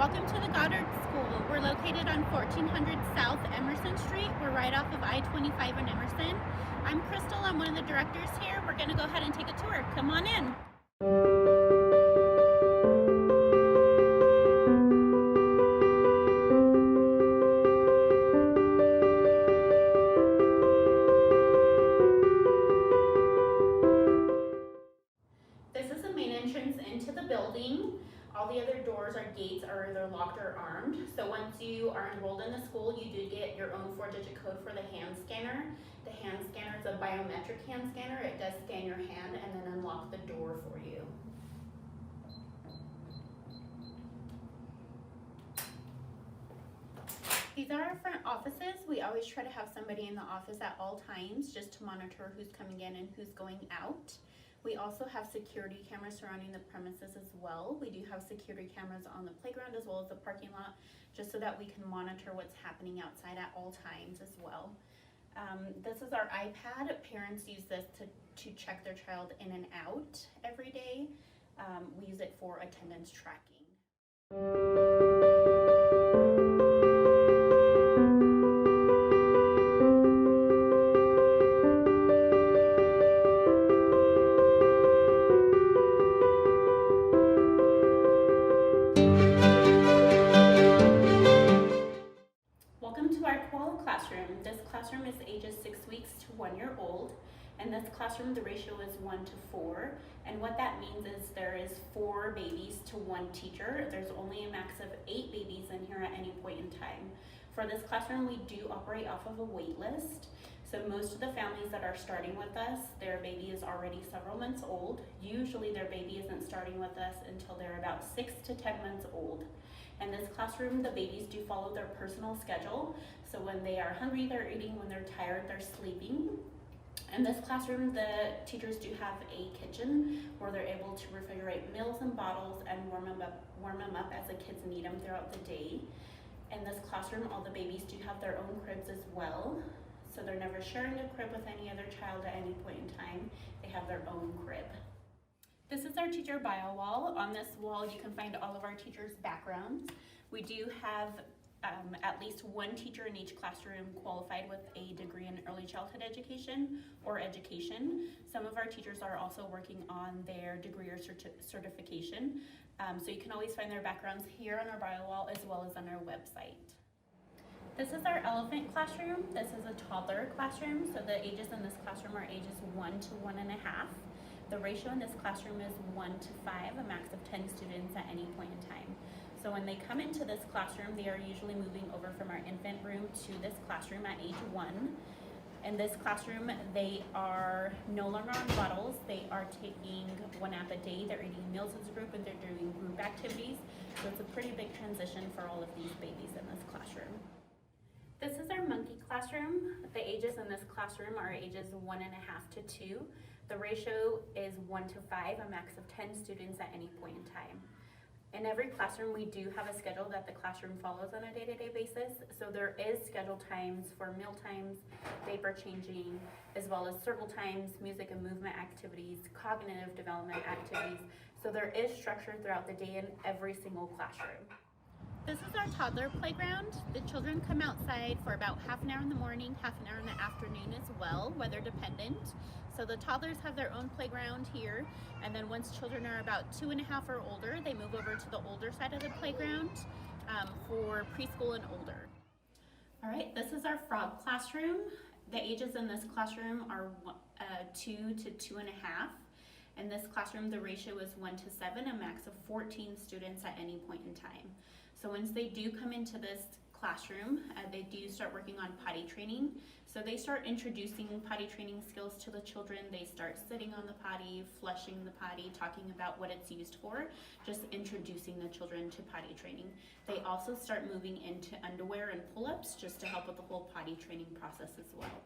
Welcome to the Goddard School. We're located on 1400 South Emerson Street. We're right off of I-25 in Emerson. I'm Crystal, I'm one of the directors here. We're gonna go ahead and take a tour. Come on in. This is the main entrance into the building. All the other doors or gates are either locked or armed. So once you are enrolled in the school, you do get your own 4-digit code for the hand scanner. The hand scanner is a biometric hand scanner. It does scan your hand and then unlock the door for you. These are our front offices. We always try to have somebody in the office at all times just to monitor who's coming in and who's going out. We also have security cameras surrounding the premises as well. We do have security cameras on the playground as well as the parking lot, just so that we can monitor what's happening outside at all times as well. This is our iPad. Parents use this to check their child in and out every day. We use it for attendance tracking. Classroom. This classroom is ages 6 weeks to 1 year old. In this classroom, the ratio is 1 to 4. And what that means is there is 4 babies to 1 teacher. There's only a max of 8 babies in here at any point in time. For this classroom, we do operate off of a wait list. So most of the families that are starting with us, their baby is already several months old. Usually their baby isn't starting with us until they're about 6 to 10 months old. In this classroom, the babies do follow their personal schedule. So when they are hungry, they're eating. When they're tired, they're sleeping. In this classroom, the teachers do have a kitchen where they're able to refrigerate meals and bottles and warm them up as the kids need them throughout the day. In this classroom, all the babies do have their own cribs as well. So they're never sharing a crib with any other child at any point in time. They have their own crib. This is our teacher bio wall. On this wall, you can find all of our teachers' backgrounds. We do have at least 1 teacher in each classroom qualified with a degree in early childhood education or education. Some of our teachers are also working on their degree or certification. So you can always find their backgrounds here on our bio wall as well as on our website. This is our elephant classroom. This is a toddler classroom. So the ages in this classroom are ages 1 to 1.5. The ratio in this classroom is 1 to 5, a max of 10 students at any point in time. So when they come into this classroom, they are usually moving over from our infant room to this classroom at age 1. In this classroom, they are no longer on bottles. They are taking 1 nap a day. They're eating meals as a group and they're doing group activities. So it's a pretty big transition for all of these babies in this classroom. This is our monkey classroom. The ages in this classroom are ages 1.5 to 2. The ratio is 1 to 5, a max of 10 students at any point in time. In every classroom, we do have a schedule that the classroom follows on a day-to-day basis. So there is scheduled times for meal times, diaper changing, as well as circle times, music and movement activities, cognitive development activities. So there is structure throughout the day in every single classroom. This is our toddler playground. The children come outside for about half an hour in the morning, half an hour in the afternoon as well, weather dependent. So the toddlers have their own playground here, and then once children are about 2.5 or older, they move over to the older side of the playground for preschool and older. All right, this is our frog classroom. The ages in this classroom are 2 to 2.5. In this classroom, the ratio is 1 to 7, a max of 14 students at any point in time. So once they do come into this classroom, they do start working on potty training. So they start introducing potty training skills to the children. They start sitting on the potty, flushing the potty, talking about what it's used for, just introducing the children to potty training. They also start moving into underwear and pull-ups just to help with the whole potty training process as well.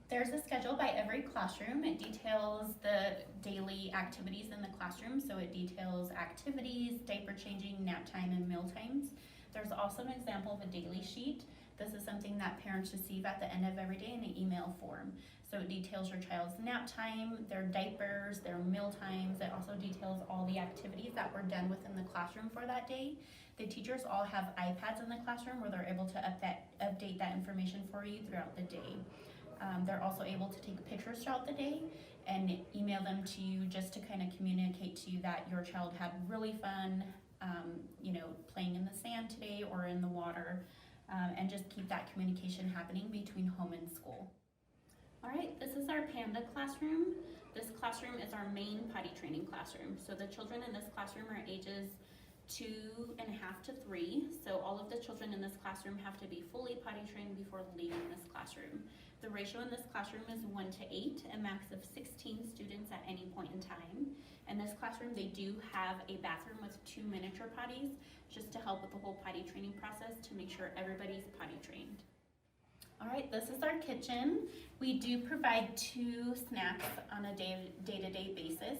There's a schedule by every classroom. It details the daily activities in the classroom. So it details activities, diaper changing, nap time, and meal times. There's also an example of a daily sheet. This is something that parents receive at the end of every day in an email form. So it details your child's nap time, their diapers, their meal times. It also details all the activities that were done within the classroom for that day. The teachers all have iPads in the classroom where they're able to update that information for you throughout the day. They're also able to take pictures throughout the day and email them to you just to kind of communicate to you that your child had really fun, playing in the sand today or in the water, and just keep that communication happening between home and school. All right, this is our Panda classroom. This classroom is our main potty training classroom. So the children in this classroom are ages 2.5 to 3. So all of the children in this classroom have to be fully potty trained before leaving this classroom. The ratio in this classroom is 1 to 8, a max of 16 students at any point in time. In this classroom, they do have a bathroom with 2 miniature potties just to help with the whole potty training process to make sure everybody's potty trained. All right, this is our kitchen. We do provide 2 snacks on a day-to-day basis.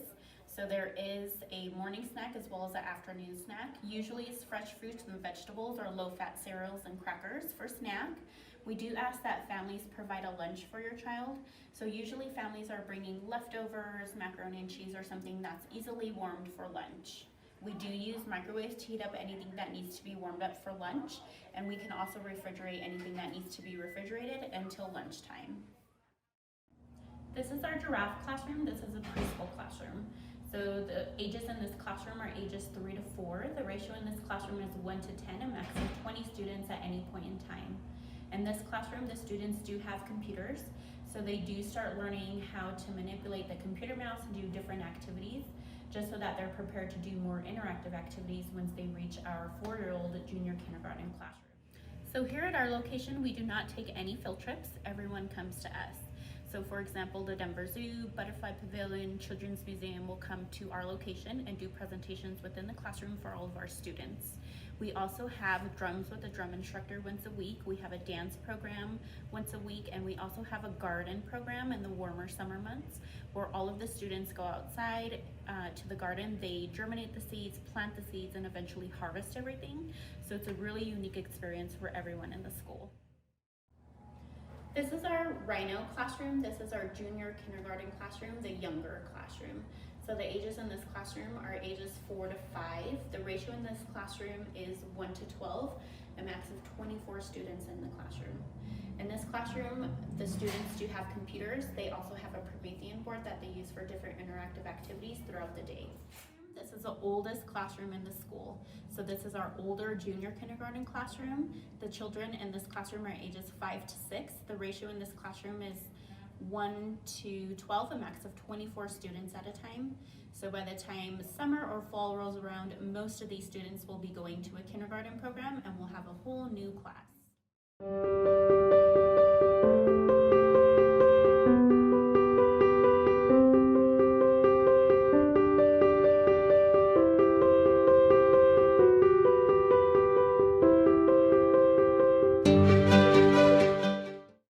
So there is a morning snack as well as an afternoon snack. Usually it's fresh fruits and vegetables or low-fat cereals and crackers for snack. We do ask that families provide a lunch for your child. So usually families are bringing leftovers, macaroni and cheese, or something that's easily warmed for lunch. We do use microwaves to heat up anything that needs to be warmed up for lunch, and we can also refrigerate anything that needs to be refrigerated until lunchtime. This is our giraffe classroom. This is a preschool classroom. So the ages in this classroom are ages 3 to 4. The ratio in this classroom is 1 to 10, a max of 20 students at any point in time. In this classroom, the students do have computers, so they do start learning how to manipulate the computer mouse and do different activities, just so that they're prepared to do more interactive activities once they reach our 4-year-old junior kindergarten classroom. So here at our location, we do not take any field trips. Everyone comes to us. So for example, the Denver Zoo, Butterfly Pavilion, Children's Museum will come to our location and do presentations within the classroom for all of our students. We also have drums with a drum instructor once a week. We have a dance program once a week, and we also have a garden program in the warmer summer months where all of the students go outside to the garden. They germinate the seeds, plant the seeds, and eventually harvest everything. So it's a really unique experience for everyone in the school. This is our Rhino classroom. This is our junior kindergarten classroom, the younger classroom. So the ages in this classroom are ages 4 to 5. The ratio in this classroom is 1 to 12, a max of 24 students in the classroom. In this classroom, the students do have computers. They also have a Promethean board that they use for different interactive activities throughout the day. This is the oldest classroom in the school. So this is our older junior kindergarten classroom. The children in this classroom are ages 5 to 6. The ratio in this classroom is 1 to 12, a max of 24 students at a time. So by the time summer or fall rolls around, most of these students will be going to a kindergarten program and we'll have a whole new class.